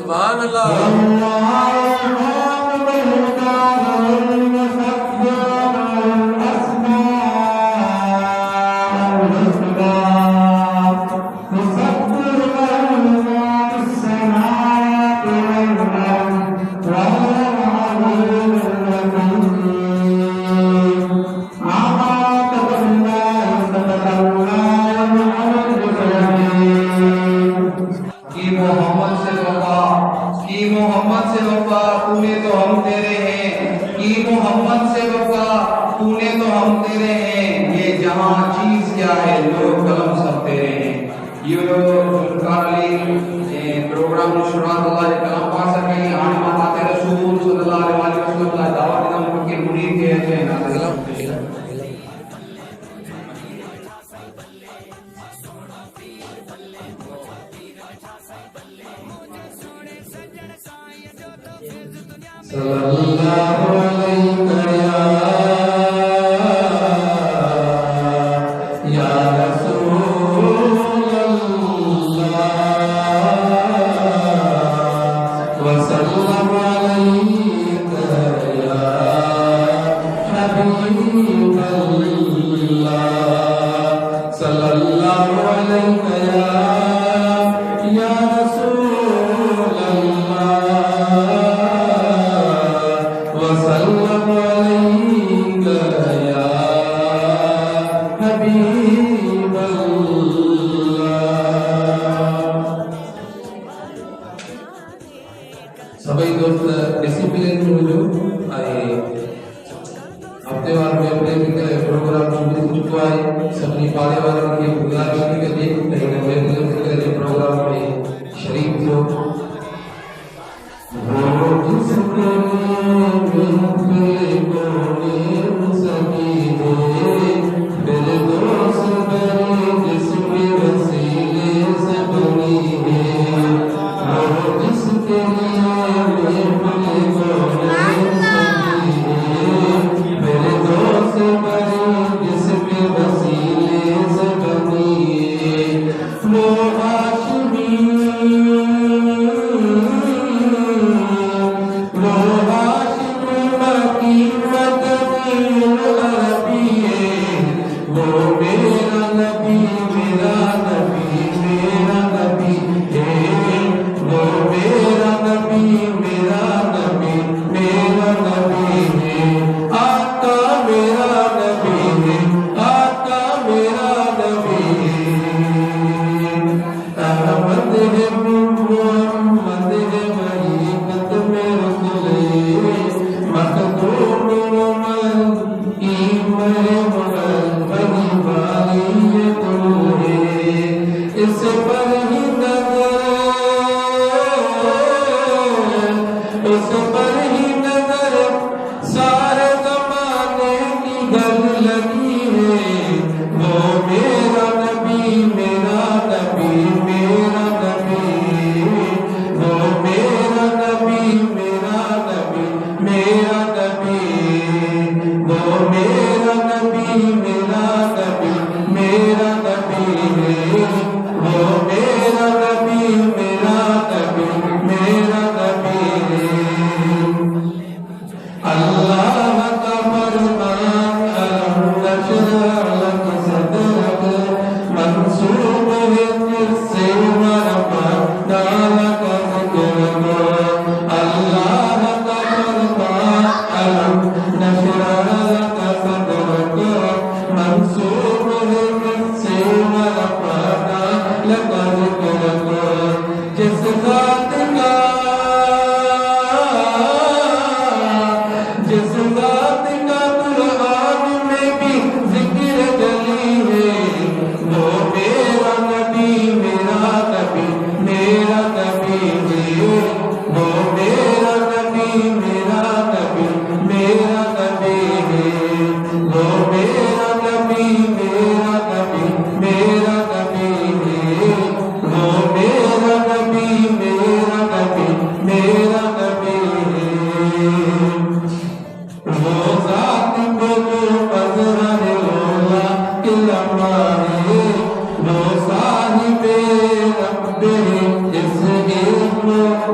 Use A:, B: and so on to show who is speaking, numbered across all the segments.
A: सुभान अल्लाह।
B: मोहम्मद से वफा तूने तो हम तेरे हैं, कि मोहम्मद से वफा तूने तो हम तेरे हैं, ये जहां चीज क्या है लोग कलम सब तेरे हैं। ये प्रोग्राम शुरुआत अल्लाह के कलाम पा सके आने माते रसूल सल्लल्लाहु अलैहि वसल्लम का दावत दम के मुरीद के हैं ना सलाम।
C: सल्लल्लाहु अलैहि या रसूलल्लाह व सल्लल्लाहु अलैका या हबीबल्लाह सल्लल्लाहु अलैका या सभी दोस्त डिसिप्लिन में जो आए हफ्ते वार में अपने प्रोग्राम शुरू हो चुका है। सबनी पाले वालों की गुजारिश की गई कहीं में प्रोग्राम में शरीक जो मेरा नबी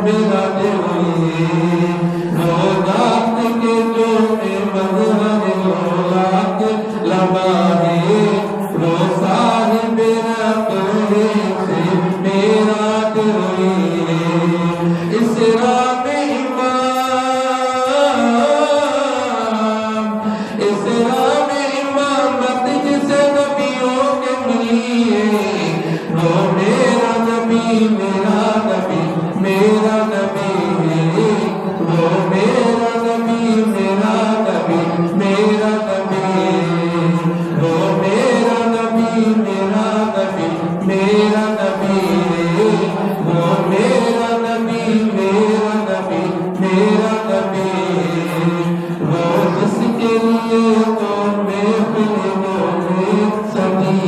C: मेरा दिल रोजात के जो मजहर रोलात लबाहे रोसा है मेरा तोरे से मेरा दिल इस राह में इमाम इस राह में इमामत जिसे नबियों के मिली है वो मेरा नबी मेरा नबी मेरा नबी है वो मेरा नबी मेरा नबी मेरा नबी वो मेरा नबी मेरा नबी मेरा नबी वो मेरा नबी मेरा नबी मेरा नबी वो जिसके लिए तो मैं सभी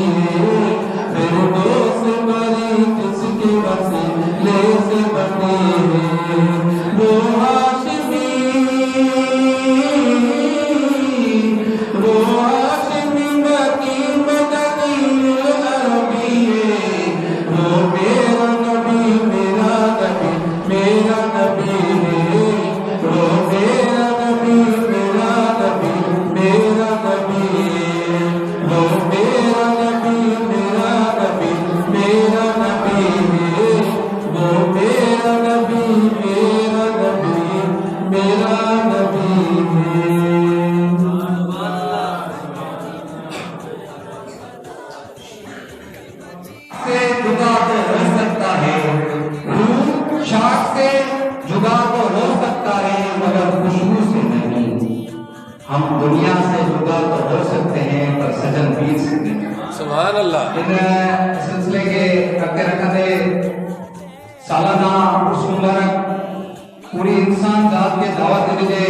C: फिर दोस्त मरी किसके वसीले से बने वो हाशिमी मकी मदनी अरबी वो मेरा नबी मेरा नबी मेरा नबी वो मेरा नबी मेरा नबी मेरा नबी वो मेरा नबी मेरा नबी मेरा नबी वो मेरा नबी मेरा नबी मेरा नबी
B: से जुदा तो हो सकता है रूह शाख से जुदा तो हो सकता है मगर खुशबू से नहीं। हम दुनिया से जुदा तो हो सकते हैं पर सजन बीत सकते हैं।
C: सुभान अल्लाह।
B: इन सिलसिले के करते रखते सालाना उर्स मुबारक पूरी इंसान जात के दावत दीजिए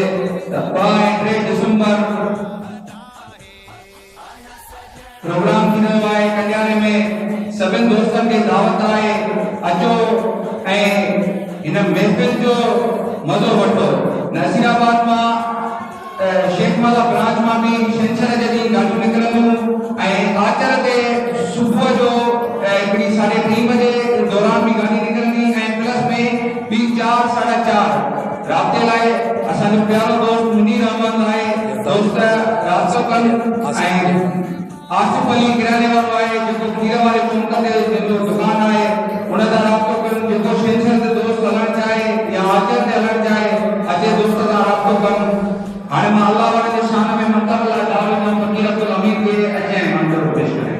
B: 2 दिसंबर प्रोग्राम थी आए कल्याण में सभिनि दोस्तनि खे दावत आहे अचो ऐं हिन महफ़िल जो मज़ो वठो। नसीराबाद मां शेखमाला ब्रांच मां भी छंछर जे ॾींहुं गाॾियूं निकिरंदियूं ऐं आचर ते सुबुह जो हिकिड़ी 3:30 बजे दौरान भी गाॾी निकिरंदी ऐं प्लस में ॿी 4 साढा 4 राब्ते लाइ असांजो प्यारो दोस्त मुनीर अहमद आहे दोस्त रास्तो कनि ऐं आसिफ अली किराने वालो आहे जेको खीर वारे चौंक ते जंहिंजो दुकान आहे उन सां राब्तो कनि जेको छंछर ते दोस्त हलणु चाहे या आचर ते हलणु चाहे अचे दोस्त सां राब्तो कनि। हाणे मां अल्लाह वारे जे शान में मंतर लाइ दावत ॾियमि फ़कीर अब्दुल हमीद खे अचे ऐं मंतर पेश करे।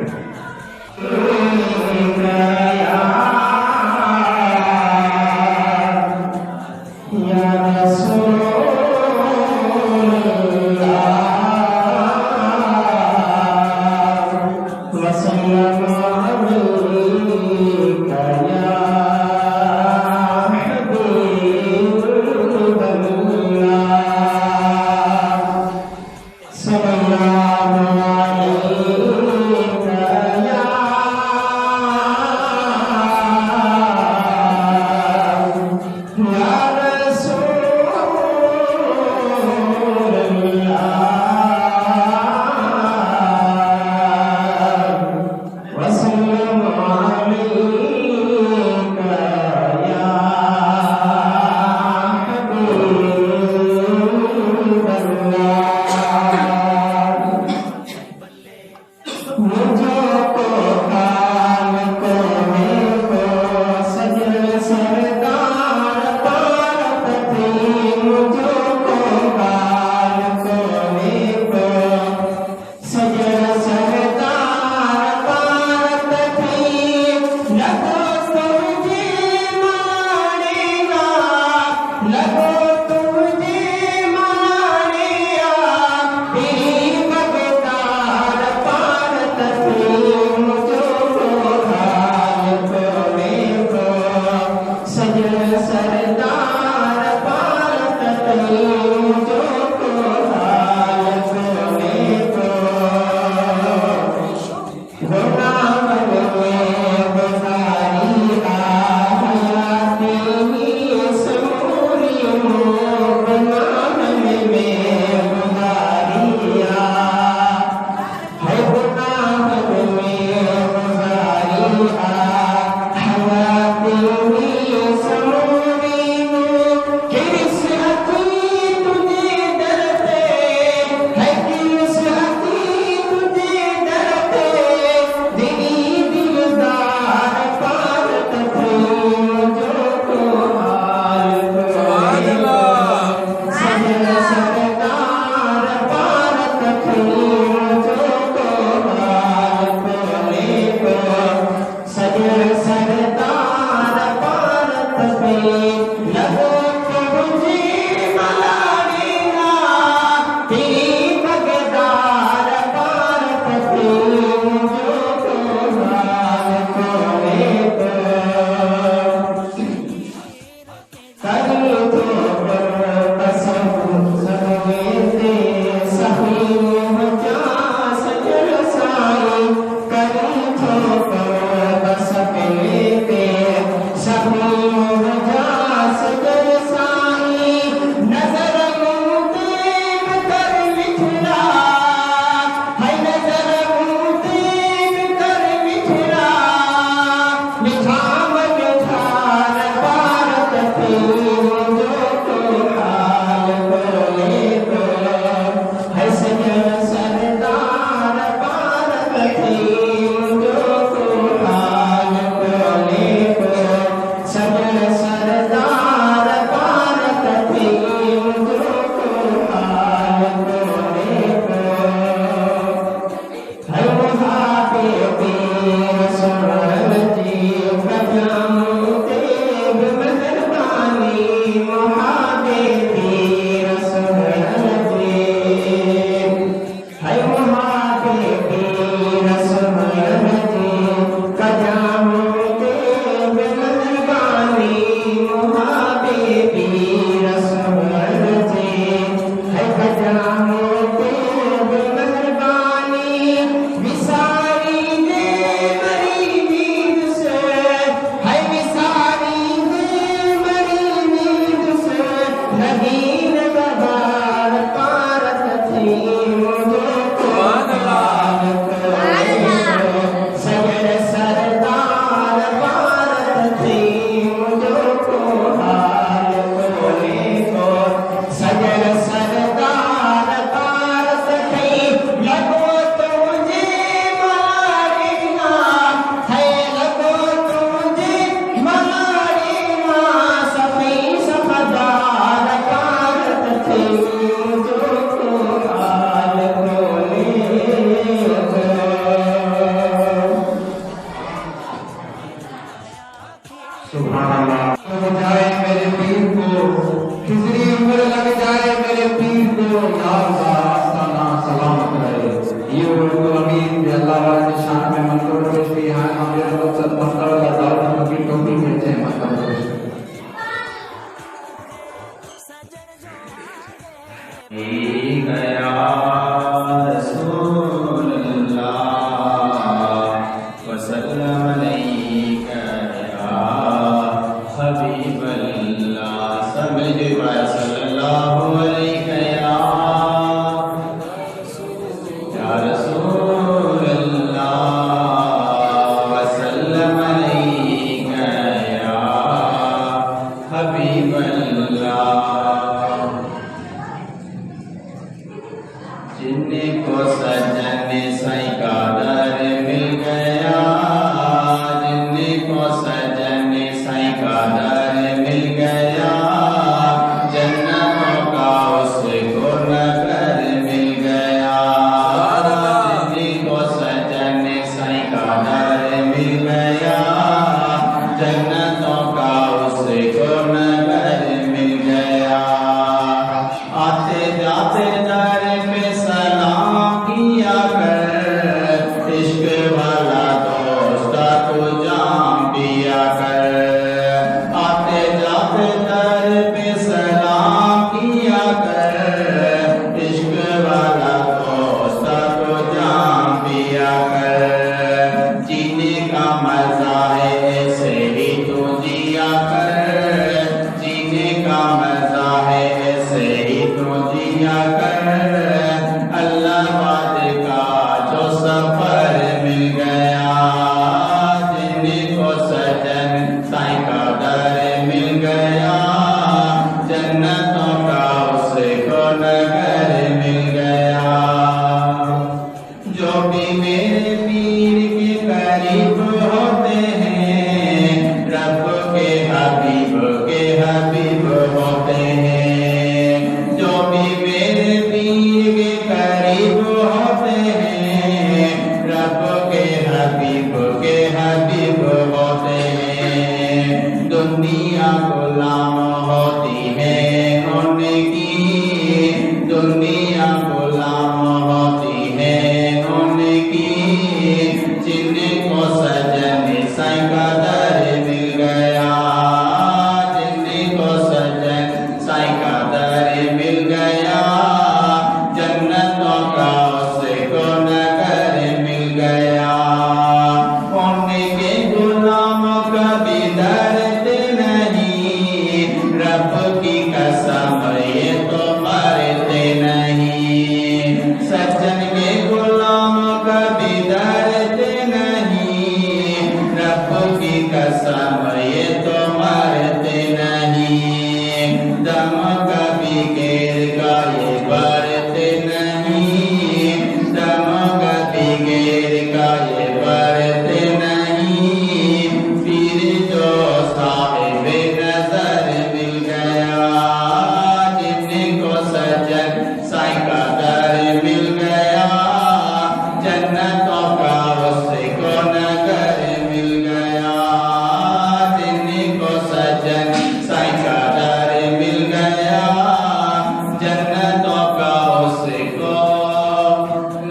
A: आते जाते दर पे सलाम किया कर दम कभी गैर का ये बरते नहीं, दम कभी गैर का ये बरते नहीं, फिर जो साहिब नजर मिल गया, जिनको सजन साईं का दर मिल गया, जन्नतों का उसको नगर मिल गया, जिनको सजन साईं का दर मिल गया, जन्नतों का उसको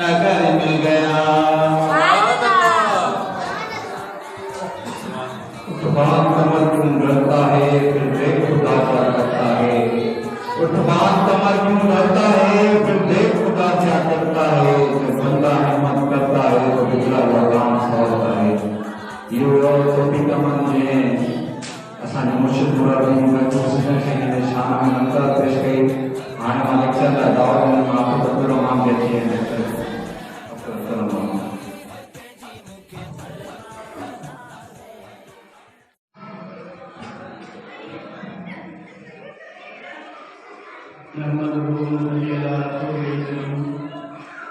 A: नगर मिल गया।
B: उठवान कमर क्यों डरता है फिर देख खुदा क्या करता है, उठवान कमर क्यों डरता है फिर देख खुदा क्या करता है, जब बंदा हिम्मत करता है तो बिगड़ा भगवान सौरता है। ये वो टोपी कमर में असांजे मुर्शिद मुरादी महबूब हुसैन खे हिन शान में नज़र पेश कई। हाणे मां लेक्चर लाइ दावत ॾिनी, मां अब्दुल रहमान खे अची वेंदे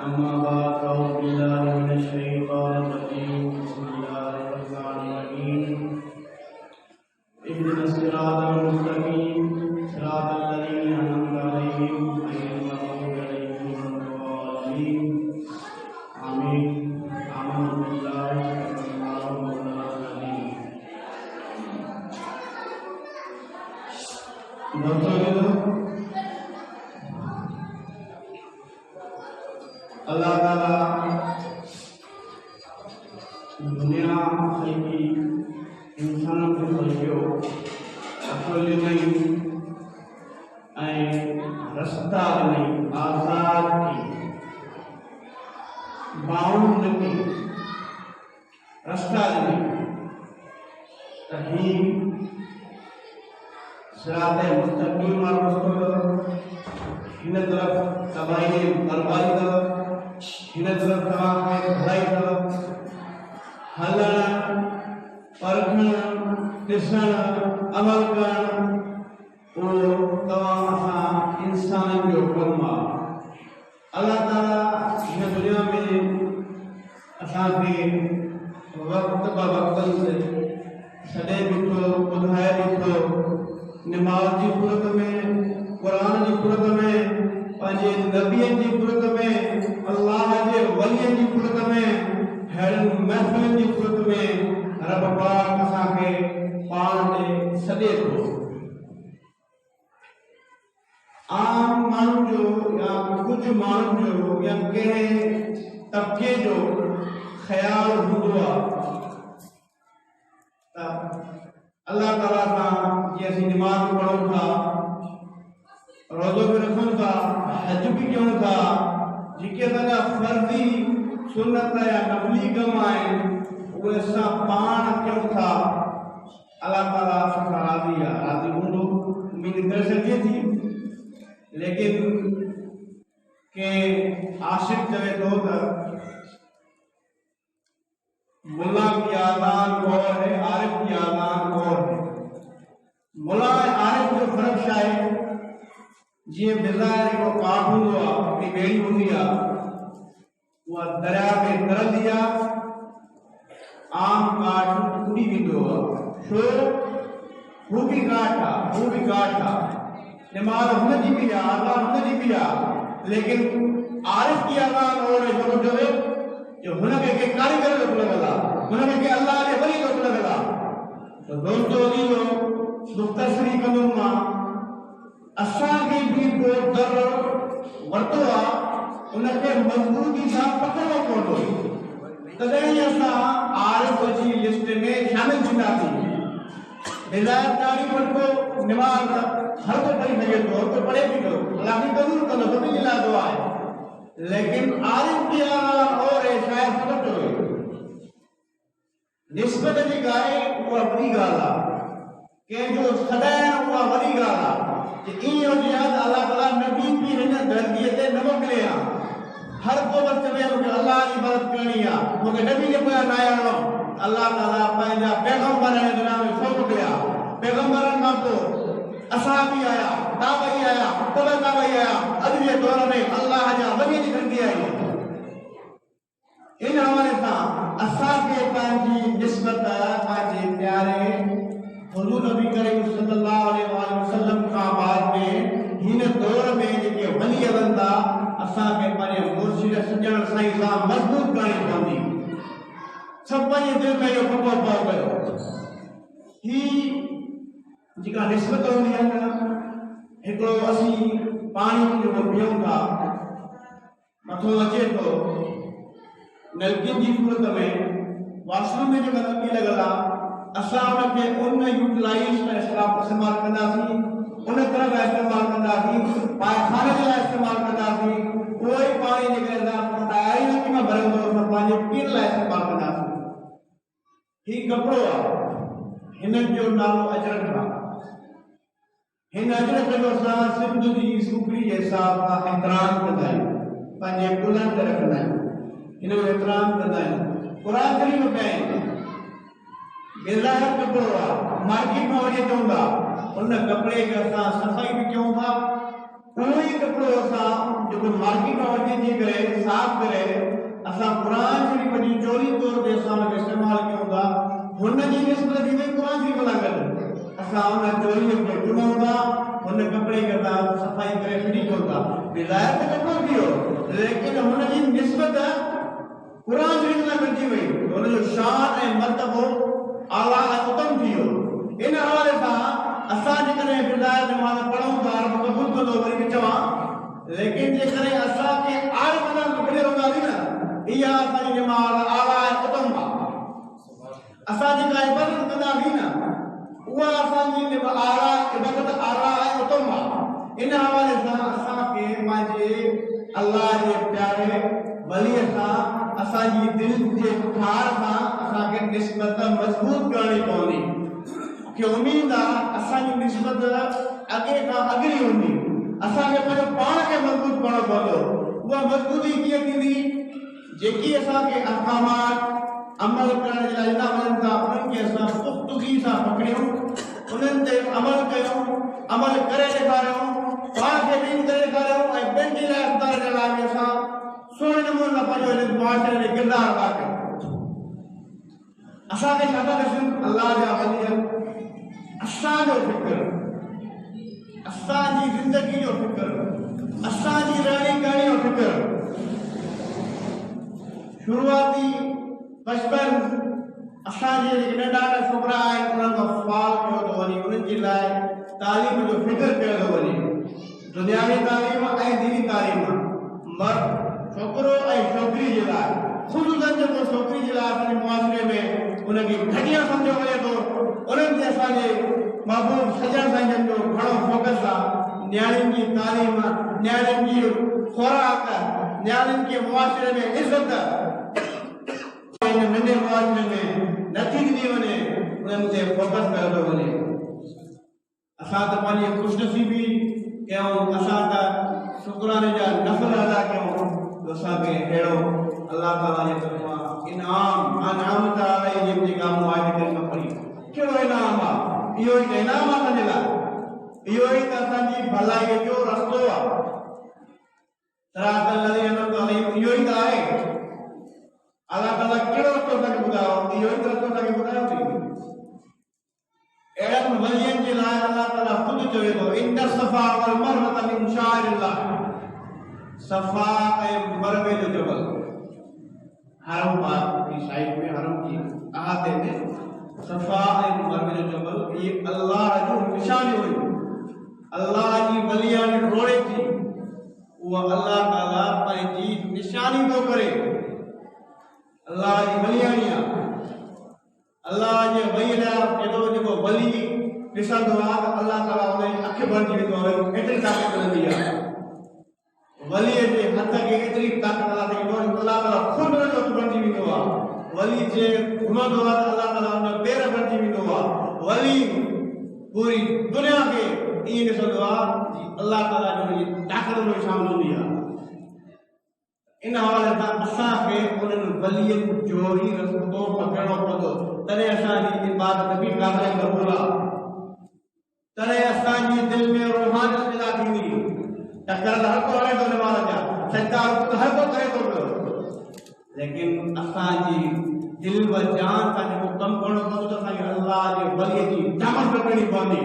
D: अम्मा बाद अऊज़ु बिल्लाहि मिनश शैतानिर रजीम बिस्मिल्लाहिर्रहमानिर्रहीम इहदिनस सिरातल मुस्तकीम सिरातल लज़ीना अनअमता अलैहिम गैरिल मग़ज़ूबि अलैहिम वलद्दालीन आमीन। आमनु बिल्लाहि वल्लाहु मौलाना दोस्तों, अल्लाह ताला दुनिया की इंसान को खोलियो अकुल नहीं रास्ता नहीं आजाद की बाउंड की रास्ता नहीं कहीं सिराते मुस्तकीम और इन तरफ तबाही बर्बादी तरफ हिन तरफ तव्हांखे भलाई तरफ हलण परखण ॾिसण अमल करण उहो तव्हां सां इंसाननि जो कमु आहे। अल्लाह ताला हिन दुनिया में असांखे वक़्त ब वक़्तनि ते छॾे ॾिठो, ॿुधाए ॾिठो। निमाज़ जी सूरत में, क़ुर जी सूरत में, पंहिंजे नबीअनि जी सूरत में, अल्लाह जे वलियनि जी सूरत में, अहिड़नि महफ़िलनि जी सूरत में रब पाक असांखे पाण ॾे सॾे थो। आम माण्हू जो या कुझु माण्हुनि जो या कंहिं तबिके जो ख़्यालु हूंदो आहे त अल्लाह ताला सां जीअं असीं निमाज़ पढ़ूं था, रोज़ो बि रखूं था, हज बि कयूं था, जेके असांजा फर्ज़ी सुन्नत या नफ़ली कम आहिनि उहे असां पाण कयूं था। अल्लाह ताला असां सां राज़ी आहे, राज़ी हूंदो उमेद करे सघिजे थी। लेकिन के आशिक़ चवे थो त मुल्ला की आज़ान और है, आरिफ की आज़ान और है। मुल्ला ऐं आरिफ जो फ़र्क़ु छा आहे? जीअं बिज़ार हिकिड़ो काठ हूंदो आहे, हिकिड़ी ॿेड़ी हूंदी आहे, उहा दरिया में तरंदी आहे, आम काठ टुटी वेंदो आहे। छो? हू बि काठ आहे, हू बि काठ आहे, निमाज़ हुनजी बि आहे, आज़ान हुनजी बि आहे, लेकिन आरिफ की आज़ान और जेको चवे जो हुनखे के कारीगर जो लॻल आहे, हुनखे के अल्लाह जे वली जो लॻल आहे। त दोस्तो अजीज़ो, मुख़्तसरी कंदुमि मां, असांखे बि को दर वरितो आहे, उनखे मज़बूती सां पकड़णो पवंदो, तॾहिं ई असां आरिफ जी लिस्ट में शामिल थींदासीं। बेज़ार तारीफ़ वठो, निमाज़ हर को पढ़ी सघे थो, हर को पढ़े बि थो, अल्लाह बि क़बूल कंदो, सभिनी जे लाइ दुआ आहे। लेकिन आरिफ की आज़ान और है शायद फ़र्क़ु हुए निस्बत जी ॻाल्हि उहा वॾी ॻाल्हि आहे, कंहिंजो सॾाइण उहा वॾी ॻाल्हि आहे। ईअं हुजे हा त अल्लाह ताला नबी बि हिन धरतीअ ते न मोकिले हा। हर को बस चवे मूंखे अल्लाह जी मदद करणी आहे, मूंखे नबी जे पोयां न हलणो। अल्लाह ताला पंहिंजा पैगम्बर हिन दुनिया में छो मोकिलिया? पैगम्बरनि खां पोइ असां भी आया, ताबई आया, ताबई आया, अॼु जे दौर में अल्लाह जा वॾी घंटी आई। इन हवाले सां असांखे पंहिंजी निस्बत पंहिंजे प्यारे हुजूर नबी करीम सल्लल्लाहु अलैहि वसल्लम खां बाद में हिन दौर में जेके वली हलनि था, असांखे पंहिंजे मुर्शिद सॼण साईं सां मज़बूत करणी पवंदी। सभु पंहिंजे दिलि में इहो पको पओ कयो। ही जेका निस्बत हूंदी आहे न, हिकिड़ो असीं पाणी जेको पीऊं था, मथो अचे थो नलकियुनि जी सूरत में, वॉशरूम में जेका नलकी लॻल आहे, असां उनखे उन यूटिलाइज़ में इस्तेमालु कंदासीं, उन तरह सां इस्तेमालु कंदासीं, पायखाने जे लाइ इस्तेमालु कंदासीं। उहो ई पाणी जेके असां तयारी नलकी में भरंदो असां पंहिंजे पीअण लाइ इस्तेमालु कंदासीं। ही कपिड़ो आहे, हिन जो नालो अजरक आहे। हिन अजरक जो असां सिंध जी सूखड़ी जे हिसाब सां एहतराम कंदा आहियूं, पंहिंजे कुलनि ते रखंदा आहियूं, हिन जो एहतराम कंदा आहियूं। क़ुरान शरीफ़ में बेज़ाहिर कपिड़ो आहे, मार्केट में वञे चवंदा उन कपिड़े खे असां सफ़ाई बि कयूं था। उहो ई कपिड़ो असां जेको मार्केट में वठी करे साफ़ करे असां क़ुरान शरीफ़ जी चोरी तौर ते असां उनखे इस्तेमालु कयूं था। हुन जी निस्बत थी वई क़ुरान शरीफ़ सां गॾु, असां उन चोरीअ खे चुनूं था, हुन कपिड़े खे असां सफ़ाई करे फिटी कयूं था। बेज़ाहिर त कपिड़ो थी वियो, लेकिन हुन जी निस्बत क़ुरान शरीफ़ सां गॾिजी वई, हुन जो शान ऐं मर्तबो आला ऐं उत्तम थी वियो। इन हवाले सां असां जेकॾहिं बिदायत में माना पढ़ूं था, क़बूल कंदो वरी बि चवां, लेकिन जेकॾहिं असांखे आर मना मिले रहंदासीं न, इहा असांजी जमात आला ऐं उत्तम आहे। असां जेका इबादत कंदासीं न, उहा असांजी आला इबादत आला ऐं उत्तम आहे। इन हवाले सां असांखे पंहिंजे अल्लाह जे प्यारे वलीअ सां असांजी दिलि जे ठार सां असांखे निस्बत मज़बूत करणी पवंदी। मूंखे उमेद आहे असांजी निस्बत अॻे खां अॻरी हूंदी। असांखे पंहिंजो पाण खे मज़बूत करणो पवंदो। उहा मज़बूती कीअं थींदी? जेकी असांखे अहकामात अमल करण जे लाइ न वञनि था, उन्हनि खे असां पुख़्तगी सां पकड़ियूं, उन्हनि ते अमल कयूं, अमल करे ॾेखारियूं, पाण खे दीन करे ॾेखारियूं ऐं ॿियनि जी लाइ सुधार जे लाइ बि असां सुहिणे नमूने सां पंहिंजो मुआशरे में किरदारु अदा कयूं। असांखे छा था ॾिसूं? अल्लाह जा वली, असांजो फ़िक्र, असांजी ज़िंदगी जो फ़िक्र, असांजी रहणी कहिड़ी जो फ़िक्र। शुरूआती बचपन असांजे जेके नंढा नंढा छोकिरा आहिनि उन्हनि खां सुवाल कयो थो वञे, उन्हनि जे लाइ तालीम जो फ़िक्र कयो थो वञे, दुनियावी तालीम ऐं दीनी तालीम। मर्द छोकिरो ऐं छोकिरी जे लाइ, ख़ुसूसन जेको छोकिरी जे लाइ असांजे मुआशरे में उनखे घटिया सम्झो वञे थो, उन्हनि ते असांजे महबूब सॼण साईं जो घणो फोकस आहे। न्याणियुनि जी तालीम, न्याणियुनि जी खुराक, न्याणियुनि खे मुआशरे में इज़त नंढे मुआशरे में नथी ॾिनी वञे, उन्हनि ते फोकस कयो थो वञे। असां त पंहिंजी ख़ुशनसीबी कयूं, असां त शुक्राने जा नफ़ल अदा कयूं, तो असांखे अहिड़ो अल्लाह ताला जे तरफ़ां इनाम अनामत आहे जेका मुआहिद करे पढ़ी। कहिड़ो इनाम आहे? इहो ई इनाम आहे असांजे लाइ, इहो ई त असांजी भलाईअ जो रस्तो आहे। सरातल इहो ई त आहे। अल्लाह ताला कहिड़ो रस्तो असांखे ॿुधायो? इहो ई त रस्तो असांखे ॿुधायो थी। अहिड़नि वलियनि जे लाइ अल्लाह ताला ख़ुदि चवे थो, इन सफ़ा वल मरवत मिन शाइरिल्लाह, सफ़ा ऐं मरवे जो जबल, हरम पाक की साइड में, हरम की अहाते में सफ़ा ऐं मरवे जो जबल, ये अल्लाह जो निशानी हुई, अल्लाह जी वलियानी रोड़े थी। उहा अल्लाह ताला पंहिंजी निशानी थो करे, अल्लाह जी वलियानी आहे। अल्लाह जे वली लाइ जेको वली ॾिसंदो आहे त अल्लाह ताला हुनजी अखि भरिजी वेंदो आहे, एतिरी ताक़त मिलंदी आहे। वलीअ जे हथ खे एतिरी ताक़त अदा थींदो आहे, अल्लाह ताला ख़ुदि हुनजो हथु भरिजी वेंदो आहे। वली जे घुमंदो आहे त अल्लाह ताला हुन पेर भरिजी वेंदो आहे। वली पूरी दुनिया खे ईअं ॾिसंदो आहे अल्लाह ताला जो हुनजी ताक़त हुन में शामिल हूंदी आहे। इन हवाले सां असांखे उन्हनि वलियनि जो ई रस्तो पकड़णो पवंदो, तॾहिं असांजी इबादत बि क़ाबिल क़बूल आहे। तॾहिं असांजी दिलि में रूहानियत पैदा थींदी। टकर हर को हणे थो निमाज़ जा, सजदा हर को करे थो पियो, लेकिन असांजी दिलि व जान सां जेको कमु करणो पवंदो त असांखे अल्लाह जे वलीअ जी जामन करणी पवंदी।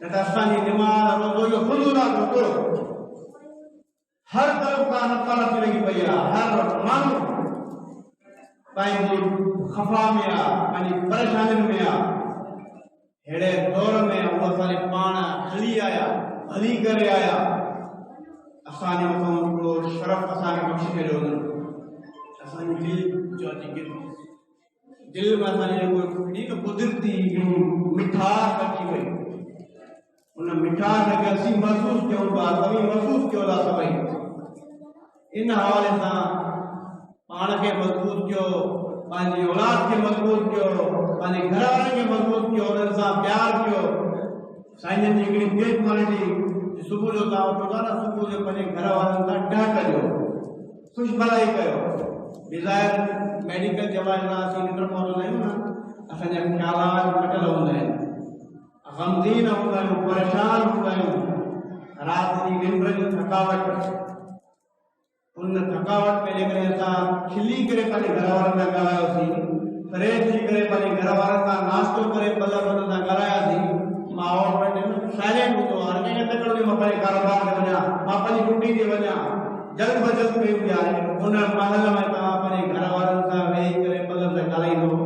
D: न त असांजी निमाज़ रोज़ो इहो फुज़ूल आहे हिकिड़ो, हर तरफ़ खां नफ़रत लॻी पई आहे। हर माण्हू पंहिंजी ख़फ़ा में आहे, पंहिंजी परेशानियुनि में आहे। अहिड़े दौर में उहे असांजे पाण हली आया, हली करे आया। असांजे मथां हिकिड़ो शरफ़ असांखे बख़्शे छॾियो हुननि। असांजी दिलि जो जेके दिलि में असांजी जेको हिकिड़ी न कुदरती मिठास अची वई, उन मिठास खे असीं महसूसु कयूं था, तव्हीं महसूसु कयो था सभई। इन हवाले सां पाण खे मज़बूत कयो, पंहिंजी औलाद खे मज़बूत कयो, पंहिंजे घर वारनि खे मज़बूत कयो, उन्हनि सां प्यार कयो। साईं जन जी हिकिड़ी बेट क्वालिटी सुबुह जो तव्हां उथो था न, सुबुह जो पंहिंजे घर वारनि सां टहक कयो, ख़ुशभलाई कयो। डिज़ायर मेडिकल जवाब असीं निंड पवंदा आहियूं न, असांजा ख़्यालात मटियल हूंदा आहिनि, ग़मगीन हूंदा आहियूं, परेशान हूंदा आहियूं। राति जी निंड जी थकावट, उन थकावट में जेकॾहिं असां खिली करे पंहिंजे घर वारनि सां ॻाल्हायोसीं, फ्रेश थी करे पंहिंजे घर वारनि सां नाश्तो करे पल पल सां ॻाल्हायासीं, माहौल साइलेंट हूंदो आहे। हर कंहिंखे तकड़ो मां पंहिंजे कारोबार ते वञा, मां पंहिंजी छुटी ते वञा, जल्द ब जल्द कई हूंदी आहे। उन महल में तव्हां पंहिंजे घर वारनि सां वेही करे पल सां ॻाल्हाईंदो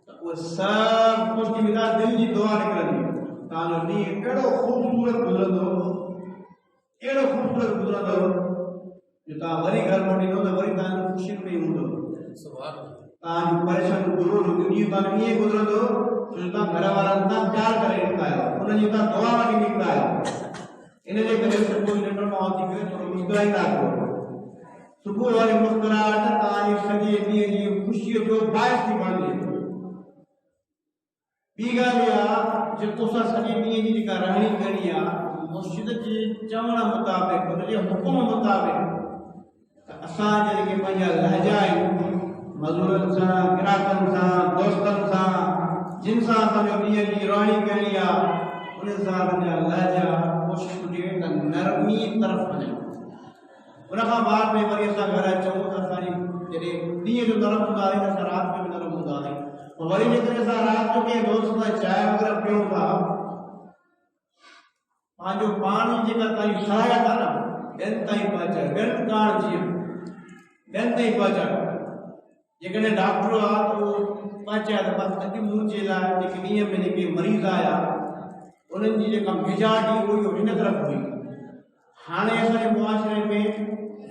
D: त उहे सभु कुझु थी वेंदा, दिलि जी दुआ निकिरंदी। तव्हांजो ॾींहुं अहिड़ो ख़ूबसूरत गुज़रंदो, अहिड़ो ख़ूबसूरत गुज़रंदो जो तव्हां वरी घर मोटींदो त वरी तव्हांजो ख़ुशी में हूंदो। तव्हांजो परेशानी दूर ॾींहुं तव्हांजो ईअं गुज़रंदो जो तव्हां घर वारनि सां प्यार करे निकिता आहियो, उन्हनि जी तव्हां दुआ वठी निकिता आहियो। इन जे करे सुबुह निंड मां उथी करे थोरो मुस्कुराईंदा कयो। सुबुह वारी मुस्कुराहट तव्हांजी सॼे ॾींहं जी ख़ुशीअ जो बाहिस थी बणिजे। ॿी ॻाल्हि इहा जेको असां सॼे ॾींहं जी जेका रहणी करणी आहे, मुर्शिद जे चवण मुताबिक़, हुनजे हुकुम मुताबिक़ असांजा जेके पंहिंजा लहजा आहिनि, मज़ूरनि सां, ग्राहकनि सां, दोस्तनि सां, जिन सां असांजो ॾींहं जी रहणी करणी आहे, उन सां असांजा लहजा कोशिशि हुजे त नरमी तरफ़ वञनि। उन खां बाद में वरी असां घर अचूं त असांजी जॾहिं ॾींहं जो नरम हूंदा आहियूं, असां राति में बि नरम हूंदा आहियूं। वरी जेकॾहिं असां राति जो कंहिं दोस्त सां चांहि वग़ैरह पियूं था, पंहिंजो पाण जी जेका तव्हांजी सहायता आहे न, ॿियनि ताईं पहुचाए, ॿियनि काण जीअं ॿियनि ताईं पहुचाए। जेकॾहिं डॉक्टर आहे त उहो पहुचाए त बसि अॼु मुंहिंजे लाइ जेके ॾींहं में जेके मरीज़ आया, उन्हनि जी जेका मिजाज हुई उहो हिन तरफ़ हुई। हाणे असांजे मुआशरे में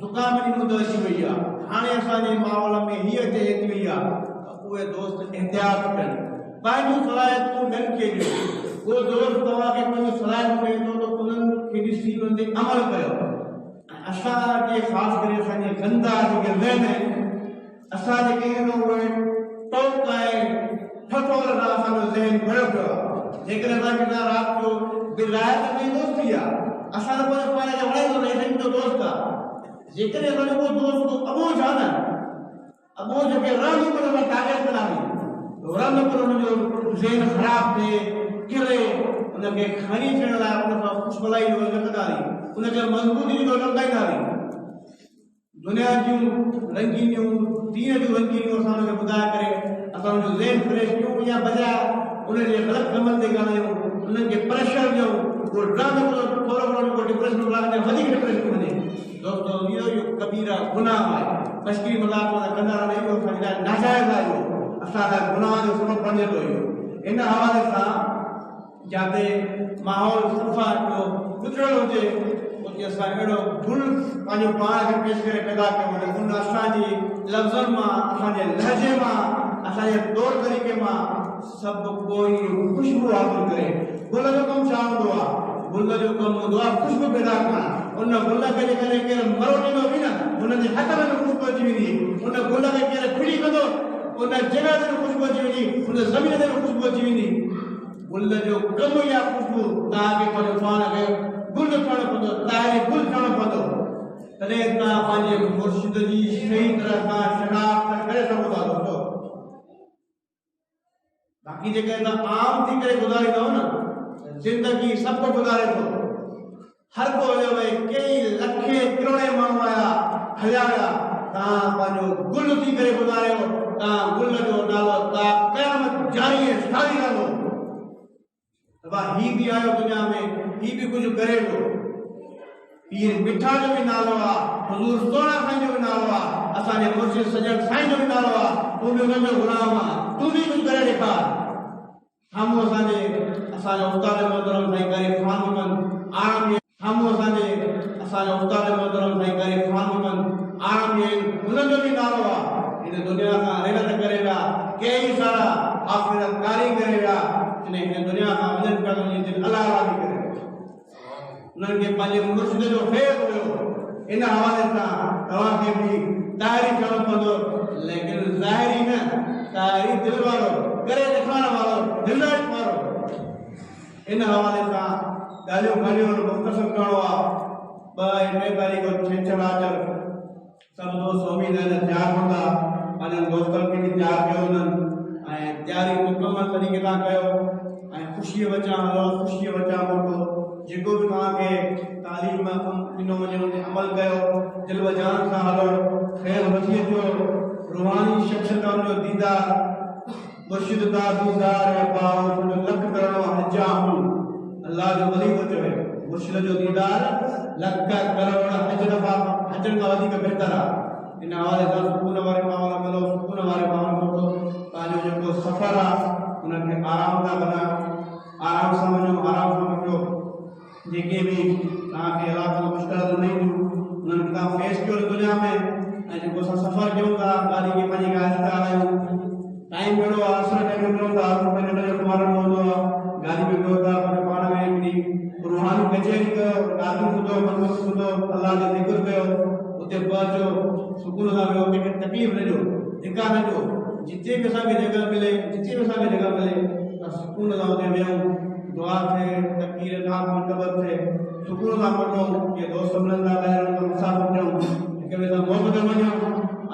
D: ज़ुकाम जी मुद अची वई आहे, हाणे असांजे माहौल में हीअ अची वई आहे त उहे दोस्त एहतियात कनि, पंहिंजूं सलाहियतूं ॿियनि खे ॾियो। उहो दोस्त तव्हांखे पंहिंजूं सलाहियतूं ॾींदो त उन्हनि खे ॾिसी उन ते अमल कयो। असांजे ख़ासि करे असांजे गंदा जेके ज़हन आहिनि, असां जेके आहिनि उहे टोक आहे, ठठोल सां असांजो ज़हन भरियो पियो आहे। जेकॾहिं असांखे राति जो विलायत में दोस्ती आहे, असां त पंहिंजे पाण खे वणाईंदो न, जो दोस्त आहे। जेकॾहिं असांजो उहो दोस्त अबोझ आहे न, अबोझ खे रंग पर हुन कागज़ बनावी, रंग पर हुनजो ज़हन ख़राबु थिए, किरे, उनखे खणी अचण लाइ उन सां ख़ुशभलाई जो लॻंदासीं, उनखे मज़बूती जो लॻाईंदासीं। दुनिया जूं रंगीनियूं, दीन जूं रंगीनियूं असां हुनखे ॿुधाए करे असां हुनजो ज़हन फ्रेश कयूं, या बजाए उनजे ग़लति कमनि ते ॻाल्हायूं, उन्हनि खे प्रेशर ॾियूं, उहो ड्रग थोरो घणो डिप्रेशन अञा वधीक डिप्रेशन वञे। दोस्तो इहो कबीरा गुनाह आहे, मश्किरी मज़ाक कंदा रहंदा आहियूं, असांजे लाइ नाजाइज़ आहे, इहो असां लाइ गुनाह जो सबबु बणे थो। इहो इन हवाले सां जिते माहौल सफ़ा जो गुज़रियल हुजे, उते असां अहिड़ो गुल पंहिंजो पाण खे पेश करे पैदा कयूं त उन असांजी लफ़्ज़नि मां, असांजे लहजे मां, असांजे तौर तरीक़े मां सभु कोई ख़ुशबू हासिल करे। गुल जो कमु छा हूंदो आहे? गुल जो कमु हूंदो आहे ख़ुशबू पैदा करणु। उन गुल खे जेकॾहिं केरु मरो ॾींदो बि न, हुनजे हथ में ख़ुशबू अची वेंदी। उन गुल खे केरु फिड़ी कंदो, उन जॻह ते ख़ुशबू अची वेंदी, उन ज़मीन ते ख़ुशबू अची वेंदी। गुल जो कमु या ख़ुशबू तव्हांखे पंहिंजो पाण खे गुल थियणो पवंदो, तव्हांखे गुल थियणो पवंदो, तॾहिं तव्हां पंहिंजे मुर्शिद जी सही तरह सां शनाख़्त करे सघो था। दोस्तो बाक़ी जेके तव्हां आम थी करे गुज़ारींदव न, जिंदगी सबको गुज़ारे थो हर को वियो भई कई लखे करोड़े माण्हू आया हलिया विया तव्हां पंहिंजो गुल थी करे गुज़ारियो तव्हां गुल जो नालो तव्हां क़यामत जारी ऐं सारी नालो ही भी आयो दुनिया में ही भी कुछ करे थो पीर मिठा जो भी नालो आहे हुज़ूर सोना साईं जो भी नालो आहे असांजे मुर्शिद सजण साईं जो भी नालो आहे तूं भी उन्हनि जो गुलाम आहे तूं भी कुझु करे ॾेखार साम्हूं असांजो उस्ताद मोहतरम साईं ग़रीब ख़ान मोहम्मद आराम साम्हूं असांजो उस्ताद मोहतरम साईं ग़रीब ख़ान मोहम्मद आराम उन्हनि जो भी नालो आहे हिन दुनिया खां रिहत करे विया कई सारा आख़िरत कारी करे विया हिन दुनिया खां वञनि पिया त उन्हनि जी अलाह अलाह बि करे उन्हनि खे पंहिंजे मुर्शिद जो फैज़ हुयो इन हवाले सां तव्हांखे बि ताहिरी थियणो पवंदो लेकिन ज़ाहिरी न ताहिरी दिल वारो करे ॾेखारण वारो दिलदार वारो इन हवाले सां ॻाल्हियूं ॻाल्हियूं मुख़्तसर करिणो आहे 2 ऐं 3 तारीख़ छंछरु आचर सभु दोस्त उमीद आहिनि तयारु हूंदा पंहिंजनि दोस्तनि खे बि तयारु कयो उन्हनि ऐं तयारी मुकमल तरीक़े सां कयो ऐं ख़ुशीअ बचा हलो ख़ुशीअ बचा मोटो जेको भी तव्हांखे तालीम ॾिनो वञे उन ते अमल कयो दिल वजान सां हलो ख़ैर वठी अचो रूहानी शख़्सियत जो दीदार मुर्शिद दा दीदार ऐं पाओ लख करोड़ हजा अल्लाह जो वली थो चवे मुर्शिद जो दीदार लख करोड़ हज दफ़ा हजनि खां वधीक बहितर आहे इन हवाले सां सुकून वारे माहौल मिलो सुकून वारे माहौल मोटो तव्हांजो जेको सफ़र आहे उनखे आराम सां बनायो आराम सां वञो आराम सां वञो जेके भी तव्हांखे इलाक़ो मुश्किलातूं न ईंदियूं उन्हनि खे तव्हां फेस कयो दुनिया में ऐं जेको असां सफ़र कयूं था गाॾी खे पंहिंजी गाॾी था हलायूं टाइम मिलियो आहे असर टाइम मिलियो था पंहिंजो नंढो कुमारनि हूंदो आहे गाॾी में वियो था पंहिंजे पाण में हिकिड़ी रूहानी कचहरी कयो ॾाढो ॿुधो मंज़ूर ॿुधो अलाह जो ज़िक्र कयो उते पहुचो सुकून सां वियो कंहिंखे तकलीफ़ न ॾियो धिका न ॾियो जिते भी असांखे जगह मिले जिते भी असांखे जगह मिले सुकून सां उते वेहूं दुआ थे तकबीर नाम मंतबर थे सुकून सां पढ़ो ये दोस्त मिलन था ॿाहिरि उनखां मुसाफ़िर थियूं हिक ॿिए सां मोहबत वञूं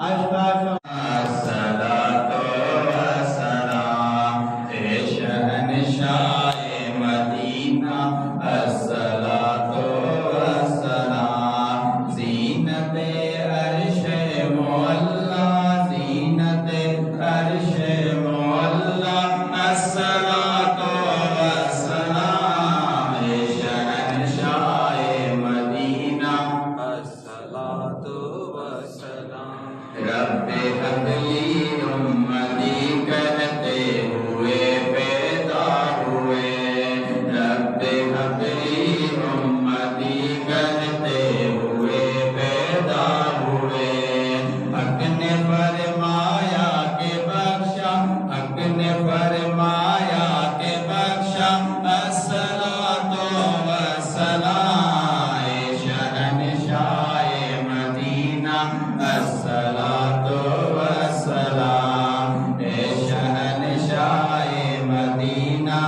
D: आहिस्ता आहिस्ता
A: अस्सलातु वस्सलाम ए शहंशाह मदीना अस्सलातु वस्सलाम ज़ीनत अर्श मौला ज़ीनत अर्श मौला अस्सलातु वस्सलाम ए शहंशाह मदीना अस्सलातु वस्सलाम रब्बे हबली उम्मती कहते हुए पैदा हुए रब्बे हबली उम्मती कहते हुए पैदा हुए हक ने फरमाया के बख्शा हक ने फरमाया के बख्शा अस्सलातु वस्सलाम ए शहंशाह मदीना अस्सलातु वस्सलाम ए शहंशाह मदीना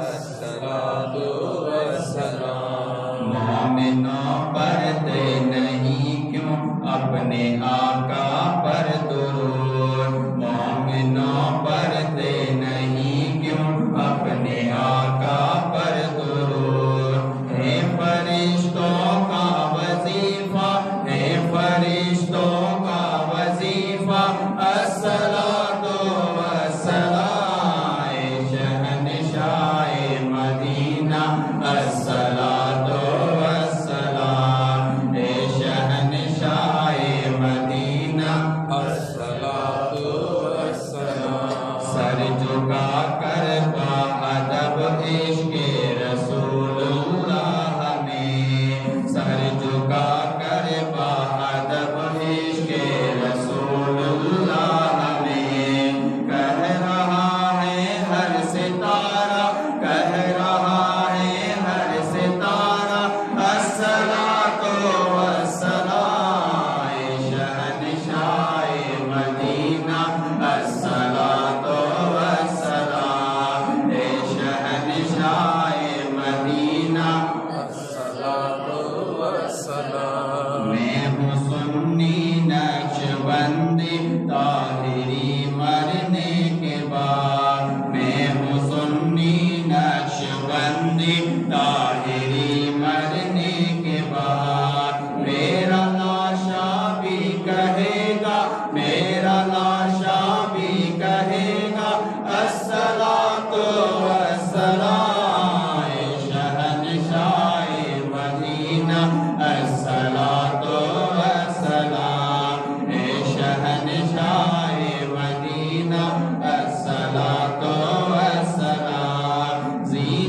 A: अस्सलातु वस्सलाम मोमिनों पढ़ते नहीं क्यों अपने आका पर दुरूद मोमिनों पढ़ते नहीं क्यों अपने आका पर दुरूद हे फरिश्तों का वजीफा हे फरिश्तों का वजीफा अस्सलातु वस्सलाम ए शहंशाह मदीना अस्सलातु वस्सलाम ए शहंशाह मदीना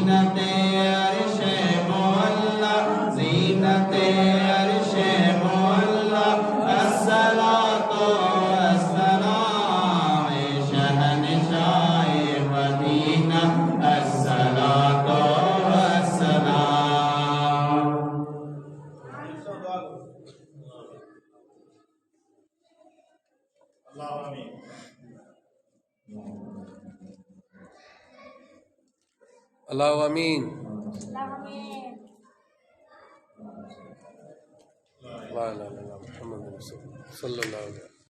A: जीनते अर्शे मौला जीनते अर्शे मौला अस्सलातो अस्सलाम शहनशाह मदीना अस्सलातो अस्सलाम।
C: अल्लाह आमीन। ला इलाहा इल्लल्लाह मुहम्मद रसूलुल्लाह सल्लल्लाहु अलैहि वसल्लम।